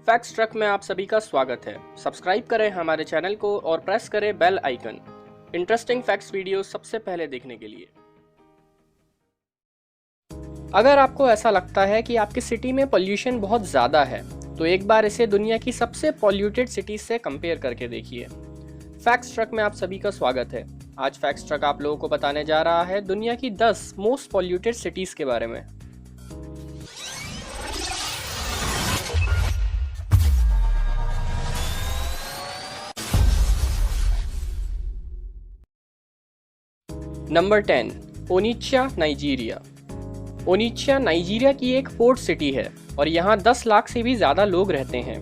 Facts truck में आप सभी का स्वागत है। सब्सक्राइब करें हमारे चैनल को और प्रेस करें bell icon interesting facts video सबसे पहले देखने के लिए। अगर आपको ऐसा लगता है कि आपकी सिटी में पोल्यूशन बहुत ज़्यादा है तो एक बार इसे दुनिया की सबसे पॉल्यूटेड सिटीज से कंपेयर करके देखिए। फैक्ट्स ट्रक में आप सभी का स्वागत है। आज फैक्ट्स ट्रक आप लोगों को बताने जा रहा है दुनिया की 10 मोस्ट पॉल्यूटेड सिटीज के बारे में। Number 10, Onitsha, Nigeria. Onitsha Nigeria की एक पोर्ट सिटी है और यहाँ 10 लाख से भी ज़्यादा लोग रहते हैं।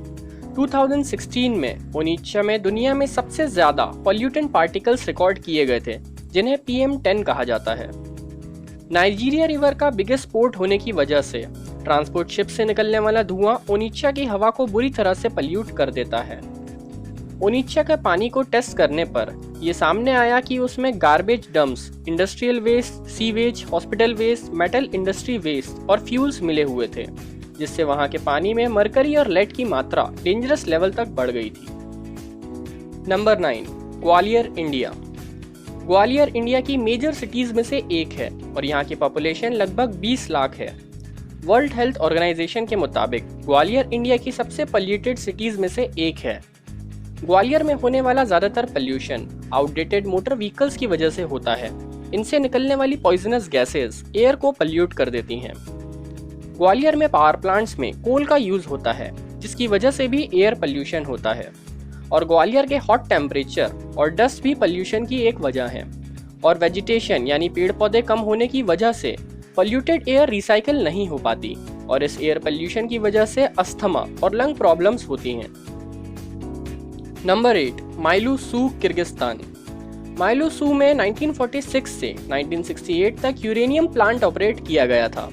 2016 में ओनिचा में दुनिया में सबसे ज़्यादा पॉल्यूटेंट पार्टिकल्स रिकॉर्ड किए गए थे, जिन्हें PM10 कहा जाता है। नाइजीरिया रिवर का बिगेस्ट पोर्ट होने की वजह से ट्रांसपोर्ट शिप से निकलने वाला धुआं ओनिचा की हवा को बुरी तरह से पल्यूट कर देता है। ओनिचा के पानी को टेस्ट करने पर ये सामने आया कि उसमें garbage dumps, industrial waste, sewage, hospital waste, metal industry waste और फ्यूल्स मिले हुए थे, जिससे वहां के पानी में मरकरी और लेड की मात्रा डेंजरस लेवल तक बढ़ गई थी। Number 9, Gwalior, India. Gwalior India की मेजर सिटीज में से एक है और यहाँ की पॉपुलेशन लगभग 20 लाख है। वर्ल्ड हेल्थ ऑर्गेनाइजेशन के मुताबिक ग्वालियर इंडिया की सबसे पॉल्यूटेड सिटीज में से एक है। ग्वालियर में होने वाला ज़्यादातर पोल्यूशन आउटडेटेड मोटर व्हीकल्स की वजह से होता है। इनसे निकलने वाली पॉइजनस गैसेस एयर को पल्यूट कर देती हैं। ग्वालियर में पावर प्लांट्स में कोल का यूज होता है, जिसकी वजह से भी एयर पल्यूशन होता है। और ग्वालियर के हॉट टेम्परेचर और डस्ट भी पल्यूशन की एक वजह है। और वेजिटेशन यानी पेड़ पौधे कम होने की वजह से पल्यूटेड एयर रिसाइकिल नहीं हो पाती और इस एयर पल्यूशन की वजह से अस्थमा और लंग प्रॉब्लम्स होती हैं। Number 8, माइलू-सू, Kyrgyzstan. माइलू-सू में 1946 से 1968 तक यूरेनियम प्लांट ऑपरेट किया गया था,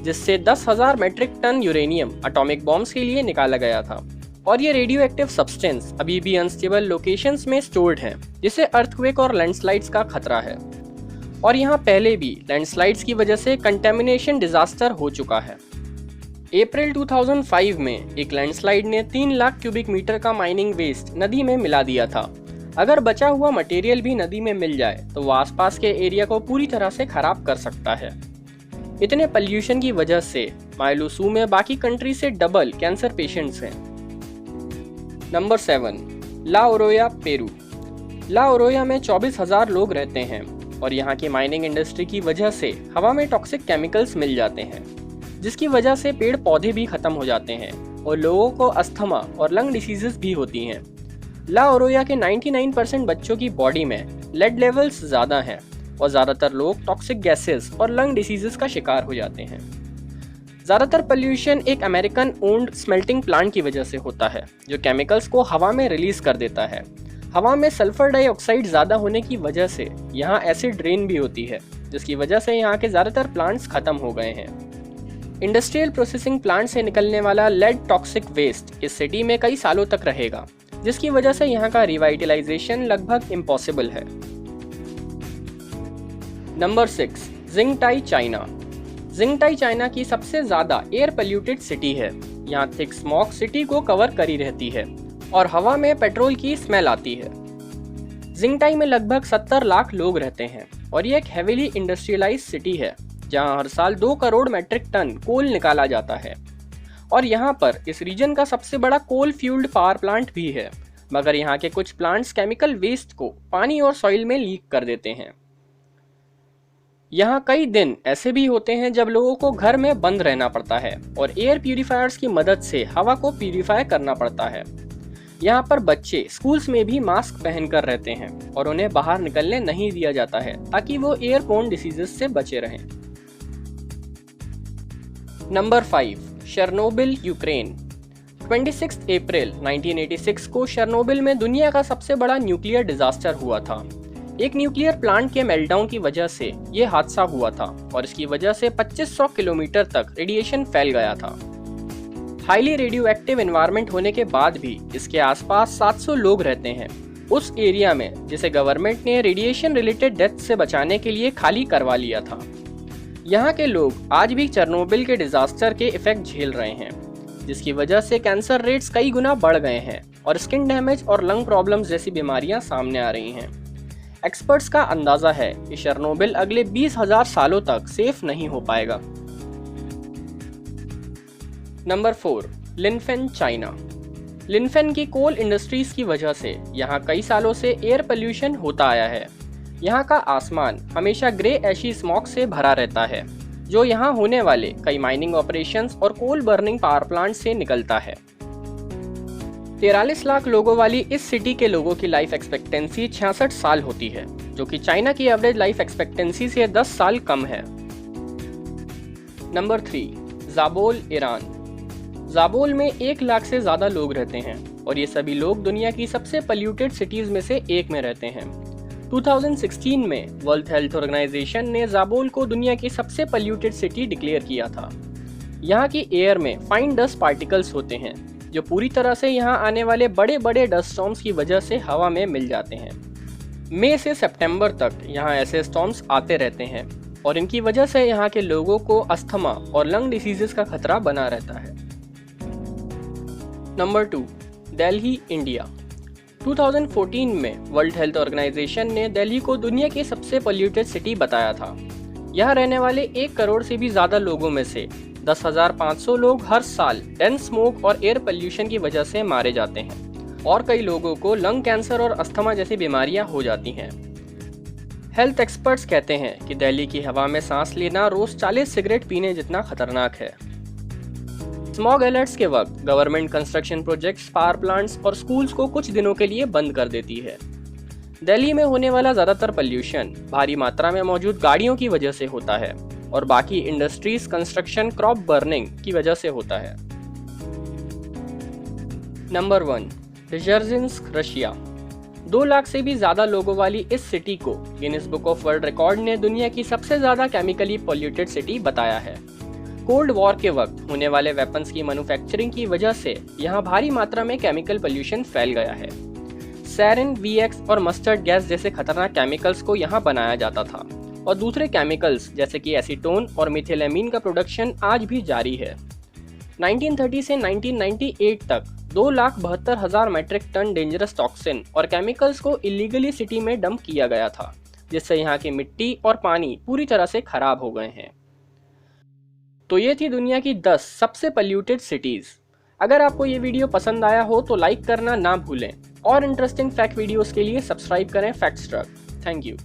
जिससे 10,000 metric ton uranium atomic bombs के लिए निकाला गया था। और ये रेडियो एक्टिव सब्सटेंस अभी भी अनस्टेबल लोकेशंस में स्टोर्ड है, जिससे अर्थक्वेक और लैंडस्लाइड्स का खतरा है। और यहाँ पहले भी लैंडस्लाइड्स की वजह से कंटेमिनेशन डिजास्टर हो चुका है। अप्रैल 2005 में एक लैंडस्लाइड ने 3 लाख क्यूबिक मीटर का माइनिंग वेस्ट नदी में मिला दिया था। अगर बचा हुआ मटेरियल भी नदी में मिल जाए तो वो आसपास के एरिया को पूरी तरह से खराब कर सकता है। इतने पॉल्यूशन की वजह से माइलू-सू में बाकी कंट्री से डबल कैंसर पेशेंट्स हैं। नंबर 7, ला ओरोया, पेरू। ला ओरोया में 24,000 लोग रहते हैं और यहाँ की माइनिंग इंडस्ट्री की वजह से हवा में टॉक्सिक केमिकल्स मिल जाते हैं, जिसकी वजह से पेड़ पौधे भी खत्म हो जाते हैं और लोगों को अस्थमा और लंग डिसीजेस भी होती हैं। ला ओरोया के 99% बच्चों की बॉडी में लेड लेवल्स ज़्यादा हैं और ज़्यादातर लोग टॉक्सिक गैसेस और लंग डिसीजेस का शिकार हो जाते हैं। ज़्यादातर पोल्यूशन एक अमेरिकन ओन्ड स्मेल्टिंग प्लांट की वजह से होता है, जो केमिकल्स को हवा में रिलीज कर देता है। हवा में सल्फर डाइऑक्साइड ज़्यादा होने की वजह से यहाँ एसिड रेन भी होती है, जिसकी वजह से यहाँ के ज़्यादातर प्लांट्स खत्म हो गए हैं। इंडस्ट्रियल प्रोसेसिंग प्लांट से निकलने वाला लेड टॉक्सिक वेस्ट इस सिटी में कई सालों तक रहेगा, जिसकी वजह से यहाँ का रिवाइटलाइजेशन लगभग इम्पॉसिबल है। Number 6, Xingtai, China. Xingtai China की सबसे ज़्यादा एयर पल्यूटेड सिटी है। यहाँ थिक स्मॉग सिटी को कवर करी रहती है और हवा में पेट्रोल की स्मेल आती है। जिंगटाई में लगभग 70 लाख लोग रहते हैं और ये एक हेवीली इंडस्ट्रियलाइज सिटी है, जहां हर साल 2 करोड़ मेट्रिक टन कोल निकाला जाता है। और यहाँ पर इस रीजन का सबसे बड़ा कोल फ्यूल्ड पावर प्लांट भी है, मगर यहाँ के कुछ प्लांट्स केमिकल वेस्ट को पानी और सॉइल में लीक कर देते हैं। यहाँ कई दिन ऐसे भी होते हैं जब लोगों को घर में बंद रहना पड़ता है और एयर प्यूरिफायर्स की मदद से हवा को प्यूरिफाई करना पड़ता है। यहाँ पर बच्चे स्कूल्स में भी मास्क पहनकर रहते हैं और उन्हें बाहर निकलने नहीं दिया जाता है ताकि वो एयरबोर्न डिसीजेस से बचे रहें। Number 5, Chernobyl, Ukraine. 26 अप्रैल 1986 को शर्नोबिल में दुनिया का सबसे बड़ा न्यूक्लियर डिजास्टर हुआ था। एक न्यूक्लियर प्लांट के मेल्टडाउन की वजह से ये हादसा हुआ था और इसकी वजह से 2500 किलोमीटर तक रेडिएशन फैल गया था। हाईली रेडियो एक्टिव एनवायरनमेंट होने के बाद भी इसके आसपास 700 लोग रहते हैं उस एरिया में, जिसे गवर्नमेंट ने रेडिएशन रिलेटेड डेथ से बचाने के लिए खाली करवा लिया था। यहाँ के लोग आज भी चेरनोबिल के डिजास्टर के इफेक्ट झेल रहे हैं। जिसकी वजह से कैंसर रेट्स कई गुना बढ़ गए हैं और स्किन डैमेज और लंग प्रॉब्लम्स जैसी बीमारियां सामने आ रही हैं। एक्सपर्ट्स का अंदाजा है कि चेरनोबिल अगले 20,000 सालों तक सेफ नहीं हो पाएगा। Number 4, लिनफेन, China. लिनफेन की कोल इंडस्ट्रीज की वजह से यहाँ कई सालों से एयर पोल्यूशन होता आया है। यहाँ का आसमान हमेशा ग्रे एशी स्मॉग से भरा रहता है, जो यहाँ होने वाले कई माइनिंग ऑपरेशंस और कोल बर्निंग पावर प्लांट से निकलता है। 43 लाख लोगों वाली इस सिटी के लोगों की लाइफ एक्सपेक्टेंसी 66 साल होती है, जो कि चाइना की एवरेज लाइफ एक्सपेक्टेंसी से 10 साल कम है। Number 3, ज़ाबोल, Iran. ज़ाबोल में 1 लाख से ज़्यादा लोग रहते हैं और ये सभी लोग दुनिया की सबसे पोल्यूटेड सिटीज़ में से एक में रहते हैं। 2016 में वर्ल्ड हेल्थ ऑर्गेनाइजेशन ने ज़ाबोल को दुनिया की सबसे पोल्यूटेड सिटी डिक्लेयर किया था। यहाँ की एयर में फाइन डस्ट पार्टिकल्स होते हैं, जो पूरी तरह से यहाँ आने वाले बड़े बड़े डस्ट स्टॉर्म्स की वजह से हवा में मिल जाते हैं। मई से सितंबर तक यहाँ ऐसे स्टॉर्म्स आते रहते हैं और इनकी वजह से यहाँ के लोगों को अस्थमा और लंग डिसीजेस का खतरा बना रहता है। Number 2, Delhi, India. 2014 में वर्ल्ड हेल्थ ऑर्गेनाइजेशन ने दिल्ली को दुनिया की सबसे पोल्यूटेड सिटी बताया था। यहाँ रहने वाले 1 करोड़ से भी ज़्यादा लोगों में से 10,500 लोग हर साल डेंस स्मोक और एयर पोल्यूशन की वजह से मारे जाते हैं और कई लोगों को लंग कैंसर और अस्थमा जैसी बीमारियां हो जाती हैं। हेल्थ एक्सपर्ट्स कहते हैं कि दिल्ली की हवा में सांस लेना रोज 40 सिगरेट पीने जितना खतरनाक है। स्मॉग अलर्ट्स के वक्त government construction projects, power plants और स्कूल्स को कुछ दिनों के लिए बंद कर देती है। दिल्ली में होने वाला ज़्यादातर पोल्यूशन भारी मात्रा में मौजूद गाड़ियों की वजह से होता है और बाकी इंडस्ट्रीज, कंस्ट्रक्शन, क्रॉप बर्निंग की वजह से होता है। Number 1, रिजर्जिन्स्क, Russia. 2 लाख से भी ज़्यादा लोगों वाली इस सिटी को Guinness book of world record ने दुनिया की सबसे ज़्यादा केमिकली पोल्यूटेड सिटी बताया है। कोल्ड वॉर के वक्त होने वाले वेपन्स की मैन्युफैक्चरिंग की वजह से यहाँ भारी मात्रा में केमिकल पोल्यूशन फैल गया है। सैरिन, वीएक्स और मस्टर्ड गैस जैसे खतरनाक केमिकल्स को यहाँ बनाया जाता था और दूसरे केमिकल्स जैसे कि एसीटोन और मिथिलेमीन का प्रोडक्शन आज भी जारी है। 1930 से 1998 तक 2,72,000 मैट्रिक टन डेंजरस टॉक्सिन और केमिकल्स को इलीगली सिटी में डंप किया गया था, जिससे यहाँ की मिट्टी और पानी पूरी तरह से खराब हो गए हैं। तो ये थी दुनिया की 10 सबसे पोल्यूटेड सिटीज़। अगर आपको ये वीडियो पसंद आया हो तो लाइक करना ना भूलें और इंटरेस्टिंग फैक्ट वीडियोस के लिए सब्सक्राइब करें फैक्ट्स ट्रक। Thank you.